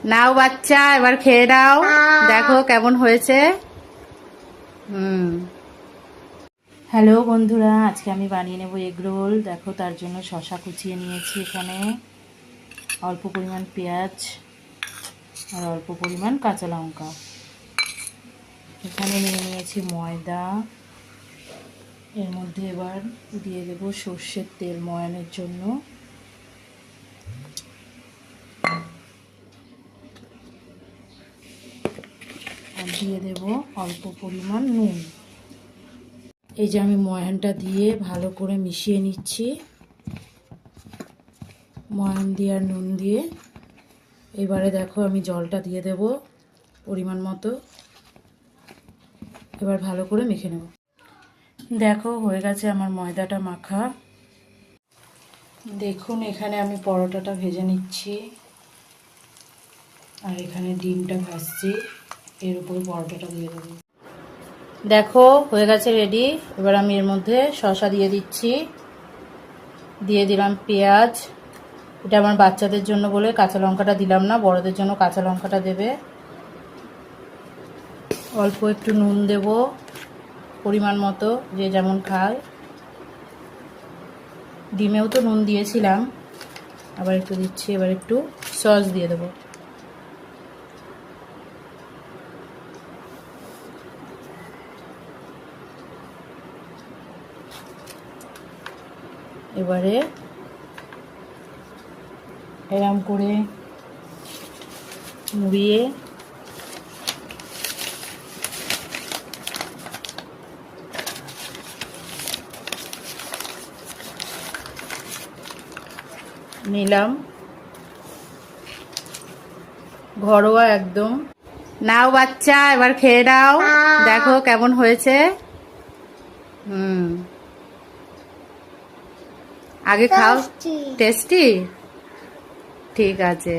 নাও বাচ্চা, এবার খেয়ে নাও, দেখো কেমন হয়েছে। হ্যালো বন্ধুরা, আজকে আমি বানিয়ে নেব এগ রোল। দেখো, তার জন্য শসা কুচিয়ে নিয়েছি, এখানে অল্প পরিমাণ পেঁয়াজ আর অল্প পরিমাণ কাঁচা লঙ্কা। এখানে নিয়ে নিয়েছি ময়দা। এর মধ্যে এবার দিয়ে দেব সর্ষের তেল ময়ানের জন্য। আর দিয়ে দেব অল্প পরিমাণ নুন। এই যে আমি ময়ানটা দিয়ে ভালো করে মিশিয়ে নিচ্ছি, ময়ান দিয়ে আর নুন দিয়ে। এবারে দেখো আমি জলটা দিয়ে দেব পরিমাণ মতো। এবার ভালো করে মেখে নেব। দেখো হয়ে গেছে আমার ময়দাটা মাখা। দেখুন এখানে আমি পরোটাটা ভেজে নিচ্ছি, আর এখানে ডিমটা ভাজছি। এর উপরে পরোটাটা দিয়ে দেবো। দেখো হয়ে গেছে রেডি। এবার আমি এর মধ্যে শসা দিয়ে দিচ্ছি, দিয়ে দিলাম পেঁয়াজ। এটা আমার বাচ্চাদের জন্য বলে কাঁচা লঙ্কাটা দিলাম না, বড়দের জন্য কাঁচা লঙ্কাটা দেবে। অল্প একটু নুন দেব পরিমাণ মতো, যে যেমন খায়। ডিমেও তো নুন দিয়েছিলাম, আবার একটু দিচ্ছি। এবার একটু সস দিয়ে দেবো। এবারে এরম করে মুড়িয়ে নিলাম, ঘরোয়া একদম। নাও বাচ্চা, এবার খেয়ে নাও, দেখো কেমন হয়েছে। আগে খাও। টেস্টি? ঠিক আছে।